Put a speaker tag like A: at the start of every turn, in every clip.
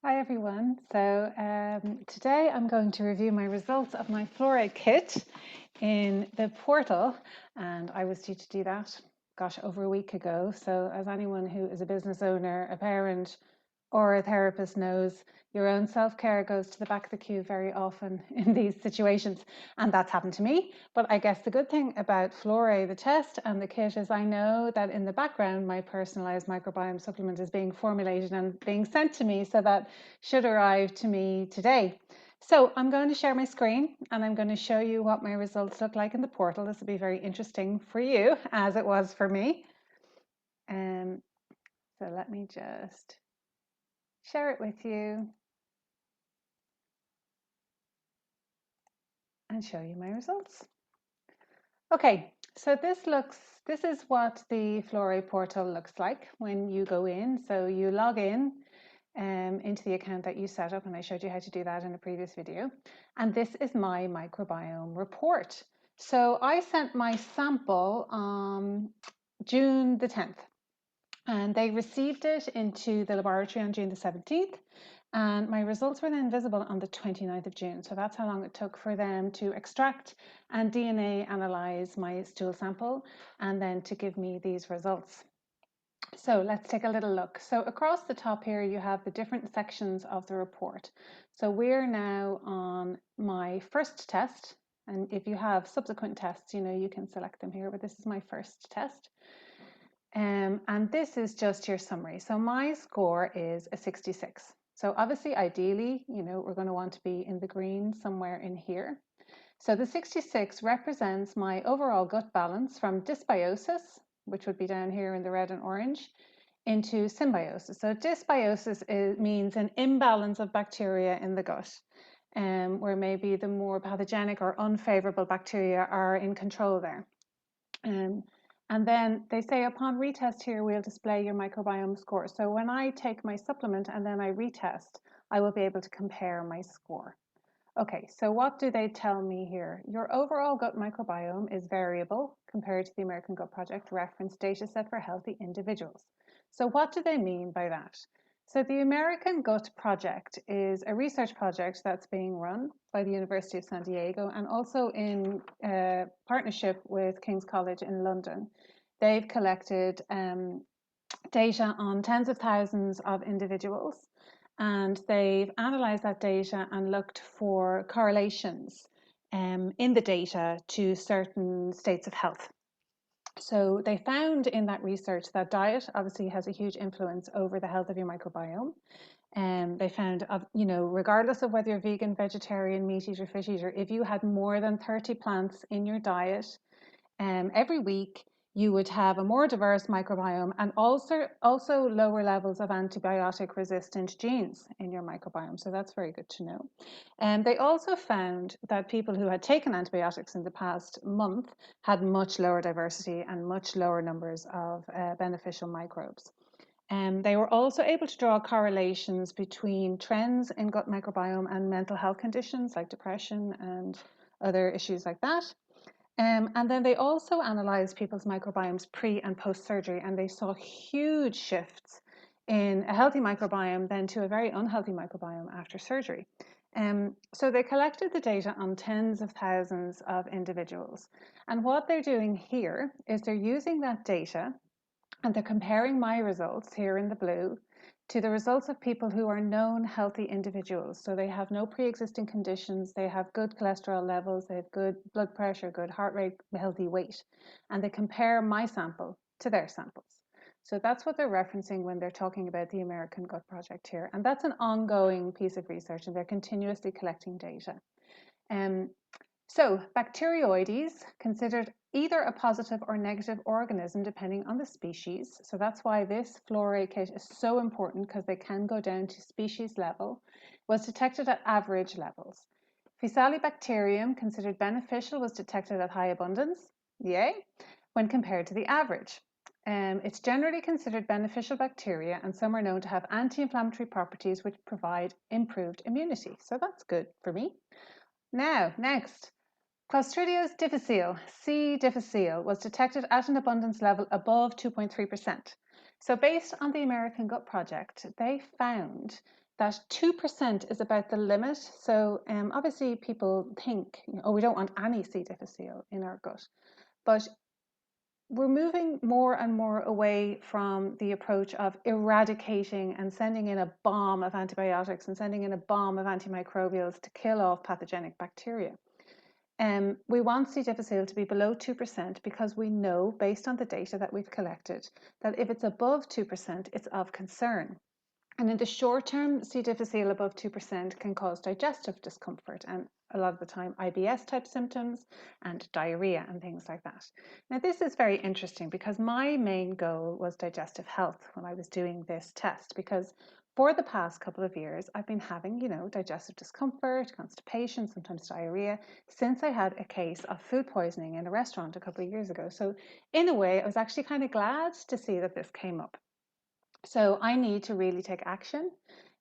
A: Hi everyone. Today I'm going to review my results of my Floré kit in the portal, and I was due to do that, gosh, over a week ago. So as anyone who is a business owner, a parent, or a therapist knows, your own self-care goes to the back of the queue very often in these situations, and that's happened to me. But I guess the good thing about Floré, the test, and the kit is I know that in the background my personalized microbiome supplement is being formulated and being sent to me, so that should arrive to me today. So I'm going to share my screen and I'm going to show you what my results look like in the portal. This will be very interesting for you, as it was for me. So let me just share it with you and show you my results. Okay, so this is what the Floré portal looks like when you go in. So you log in into the account that you set up, and I showed you how to do that in a previous video. And this is my microbiome report. So I sent my sample on June the 10th, and they received it into the laboratory on June the 17th. And my results were then visible on the 29th of June. So that's how long it took for them to extract and DNA analyze my stool sample and then to give me these results. So let's take a little look. So across the top here, you have the different sections of the report. So we're now on my first test. And if you have subsequent tests, you can select them here, but this is my first test. And this is just your summary. So my score is a 66. So obviously, ideally, we're going to want to be in the green somewhere in here. So the 66 represents my overall gut balance from dysbiosis, which would be down here in the red and orange, into symbiosis. So dysbiosis means an imbalance of bacteria in the gut, where maybe the more pathogenic or unfavorable bacteria are in control there. And then they say upon retest here, we'll display your microbiome score. So when I take my supplement and then I retest, I will be able to compare my score. Okay, so what do they tell me here? Your overall gut microbiome is variable compared to the American Gut Project reference data set for healthy individuals. So what do they mean by that? So the American Gut Project is a research project that's being run by the University of San Diego and also in partnership with King's College in London. They've collected data on tens of thousands of individuals, and they've analyzed that data and looked for correlations in the data to certain states of health. So they found in that research that diet obviously has a huge influence over the health of your microbiome. They found, regardless of whether you're vegan, vegetarian, meat eater, fish eater, if you had more than 30 plants in your diet every week, you would have a more diverse microbiome and also lower levels of antibiotic resistant genes in your microbiome. So that's very good to know. And they also found that people who had taken antibiotics in the past month had much lower diversity and much lower numbers of beneficial microbes. They were also able to draw correlations between trends in gut microbiome and mental health conditions like depression and other issues like that. And then they also analyzed people's microbiomes pre and post surgery, and they saw huge shifts in a healthy microbiome then to a very unhealthy microbiome after surgery. So they collected the data on tens of thousands of individuals. And what they're doing here is they're using that data and they're comparing my results here in the blue to the results of people who are known healthy individuals. So they have no pre-existing conditions, they have good cholesterol levels, they have good blood pressure, good heart rate, healthy weight. And they compare my sample to their samples. So that's what they're referencing when they're talking about the American Gut Project here. And that's an ongoing piece of research, and they're continuously collecting data. So bacteroides, considered either a positive or negative organism depending on the species. So that's why this Floré kit is so important, because they can go down to species level, was detected at average levels. Faecalibacterium, considered beneficial, was detected at high abundance, yay, when compared to the average. It's generally considered beneficial bacteria, and some are known to have anti-inflammatory properties which provide improved immunity. So that's good for me. Now, next. Clostridium difficile, C. difficile, was detected at an abundance level above 2.3%. So based on the American Gut Project, they found that 2% is about the limit. So obviously people think, oh, we don't want any C. difficile in our gut. But we're moving more and more away from the approach of eradicating and sending in a bomb of antibiotics and sending in a bomb of antimicrobials to kill off pathogenic bacteria. We want C. difficile to be below 2% because we know, based on the data that we've collected, that if it's above 2%, it's of concern. And in the short term, C. difficile above 2% can cause digestive discomfort and a lot of the time IBS type symptoms and diarrhea and things like that. Now, this is very interesting because my main goal was digestive health when I was doing this test, because for the past couple of years, I've been having, digestive discomfort, constipation, sometimes diarrhea, since I had a case of food poisoning in a restaurant a couple of years ago. So in a way, I was actually kind of glad to see that this came up. So I need to really take action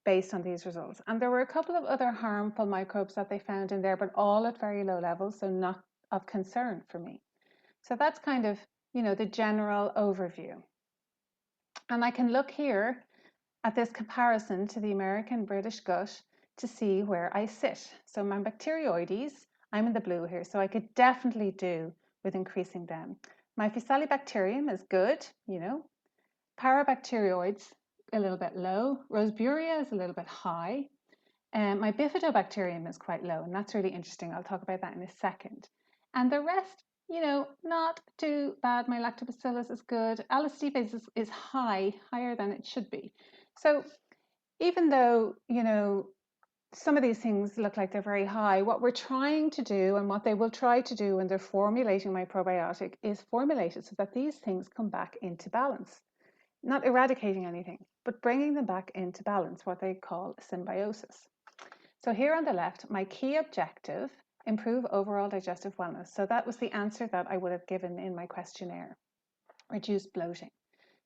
A: based on these results. And there were a couple of other harmful microbes that they found in there, but all at very low levels, so not of concern for me. So that's kind of, the general overview. And I can look here at this comparison to the American British gut to see where I sit. So my bacteroides, I'm in the blue here, so I could definitely do with increasing them. My Faecalibacterium is good, Parabacteroids, a little bit low. Roseburia is a little bit high. My Bifidobacterium is quite low, and that's really interesting. I'll talk about that in a second. And the rest, not too bad. My Lactobacillus is good. Alistipes is high, higher than it should be. So even though, some of these things look like they're very high, what we're trying to do and what they will try to do when they're formulating my probiotic is formulate it so that these things come back into balance. Not eradicating anything, but bringing them back into balance, what they call symbiosis. So here on the left, my key objective, improve overall digestive wellness. So that was the answer that I would have given in my questionnaire. Reduce bloating.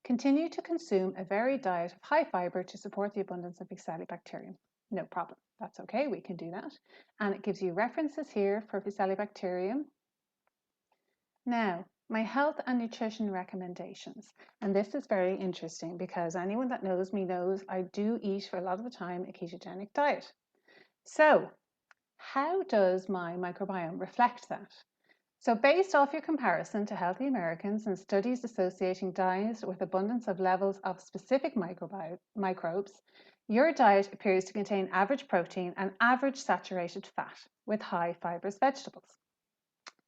A: Continue to consume a varied diet of high fiber to support the abundance of Faecalibacterium. No problem. That's okay. We can do that. And it gives you references here for Faecalibacterium. Now, my health and nutrition recommendations. And this is very interesting because anyone that knows me knows I do eat for a lot of the time a ketogenic diet. So how does my microbiome reflect that? So based off your comparison to healthy Americans and studies associating diets with abundance of levels of specific microbes, your diet appears to contain average protein and average saturated fat with high fibrous vegetables.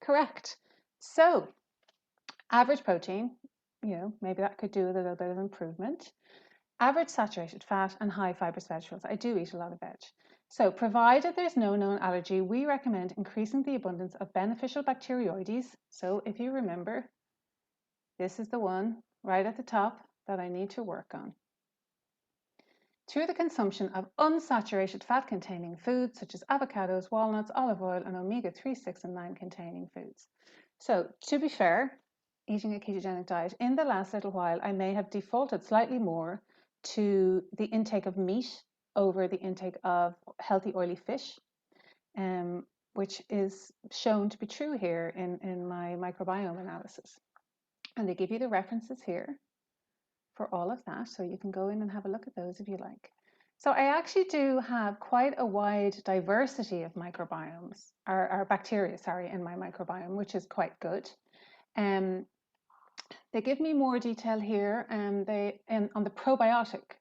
A: Correct. So average protein, maybe that could do with a little bit of improvement. Average saturated fat and high fibrous vegetables. I do eat a lot of veg. So provided there's no known allergy, we recommend increasing the abundance of beneficial bacteroides. So if you remember, this is the one right at the top that I need to work on. Through the consumption of unsaturated fat containing foods such as avocados, walnuts, olive oil, and omega-3, 6, and 9 containing foods. So to be fair, eating a ketogenic diet, in the last little while, I may have defaulted slightly more to the intake of meat over the intake of healthy oily fish, which is shown to be true here in my microbiome analysis. And they give you the references here for all of that, so you can go in and have a look at those if you like. So I actually do have quite a wide diversity of microbiomes, or bacteria, sorry, in my microbiome, which is quite good. They give me more detail here on the probiotic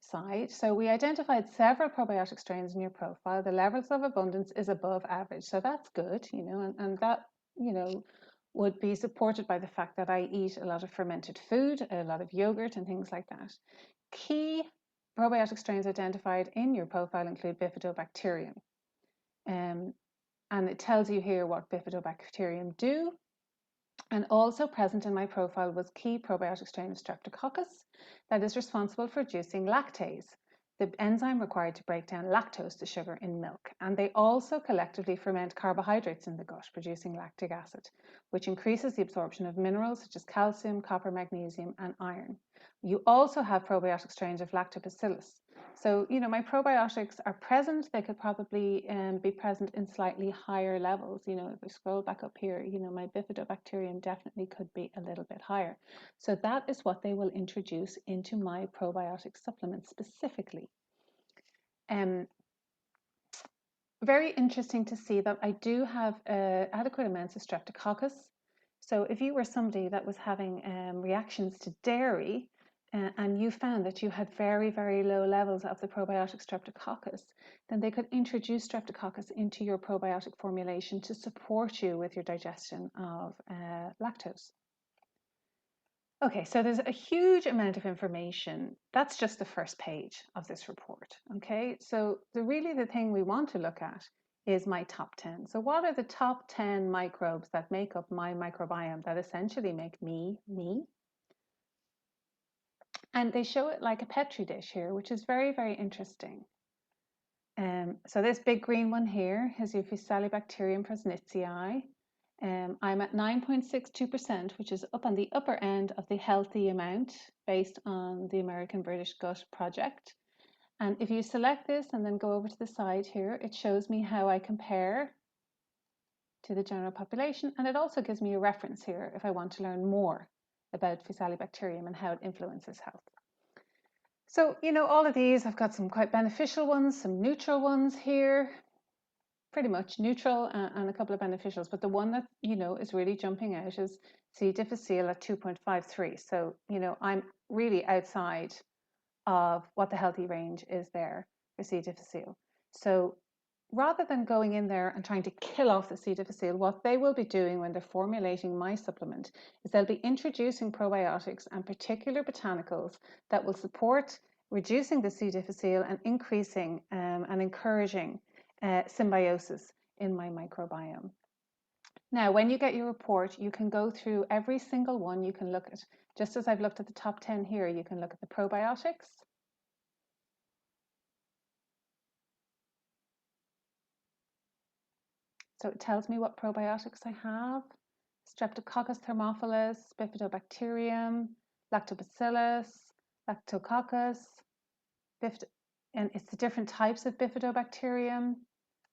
A: side. So we identified several probiotic strains in your profile. The levels of abundance is above average. So that's good, and that, would be supported by the fact that I eat a lot of fermented food, a lot of yogurt and things like that. Key probiotic strains identified in your profile include Bifidobacterium. And it tells you here what Bifidobacterium do. And also present in my profile was key probiotic strain of Streptococcus that is responsible for reducing lactase, the enzyme required to break down lactose to sugar in milk. And they also collectively ferment carbohydrates in the gut, producing lactic acid, which increases the absorption of minerals such as calcium, copper, magnesium, and iron. You also have probiotic strains of lactobacillus. So, my probiotics are present. They could probably be present in slightly higher levels. If we scroll back up here, my Bifidobacterium definitely could be a little bit higher. So that is what they will introduce into my probiotic supplement specifically. Very interesting to see that I do have adequate amounts of streptococcus. So if you were somebody that was having reactions to dairy and you found that you had very, very low levels of the probiotic streptococcus, then they could introduce streptococcus into your probiotic formulation to support you with your digestion of lactose. Okay, so there's a huge amount of information. That's just the first page of this report. Okay, so the thing we want to look at is my top 10. So what are the top 10 microbes that make up my microbiome that essentially make me, me? And they show it like a petri dish here, which is very, very interesting. So this big green one here is your Fusilibacterium prausnitzii. I'm at 9.62%, which is up on the upper end of the healthy amount based on the American British Gut Project. And if you select this and then go over to the side here, it shows me how I compare to the general population. And it also gives me a reference here if I want to learn more about Fusilibacterium and how it influences health. So, all of these, I've got some quite beneficial ones, some neutral ones here, pretty much neutral and a couple of beneficials. But the one that, is really jumping out is C. difficile at 2.53. So, I'm really outside of what the healthy range is there for C. difficile. So rather than going in there and trying to kill off the C. difficile, what they will be doing when they're formulating my supplement is they'll be introducing probiotics and particular botanicals that will support reducing the C. difficile and increasing and encouraging symbiosis in my microbiome. Now, when you get your report, you can go through every single one. You can look at, just as I've looked at the top 10 here, you can look at the probiotics. So it tells me what probiotics I have. Streptococcus thermophilus, bifidobacterium, lactobacillus, lactococcus, and it's the different types of bifidobacterium,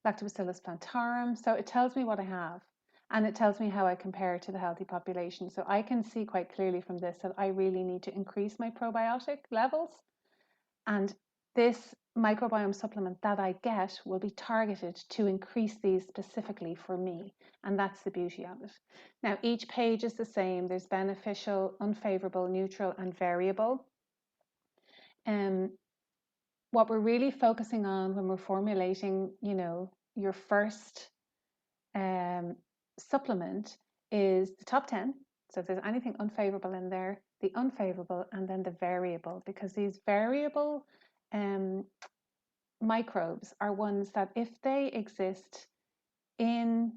A: lactobacillus plantarum. So it tells me what I have, and it tells me how I compare to the healthy population. So I can see quite clearly from this that I really need to increase my probiotic levels, and this microbiome supplement that I get will be targeted to increase these specifically for me. And that's the beauty of it. Now, each page is the same. There's beneficial, unfavorable, neutral, and variable. What we're really focusing on when we're formulating, your first supplement is the top 10. So if there's anything unfavorable in there, the unfavorable, and then the variable, because these variable microbes are ones that if they exist in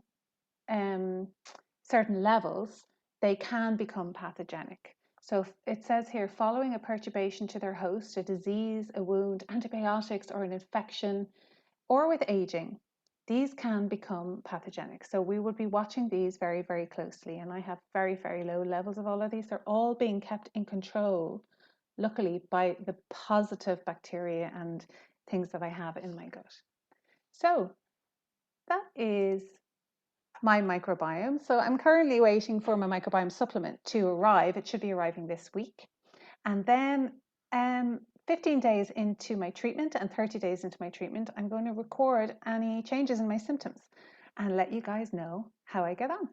A: certain levels, they can become pathogenic. So it says here, following a perturbation to their host, a disease, a wound, antibiotics, or an infection, or with aging, these can become pathogenic. So we will be watching these very, very closely. And I have very, very low levels of all of these. They're all being kept in control, luckily, by the positive bacteria and things that I have in my gut. So that is my microbiome. So I'm currently waiting for my microbiome supplement to arrive. It should be arriving this week. And then 15 days into my treatment and 30 days into my treatment, I'm going to record any changes in my symptoms and let you guys know how I get on.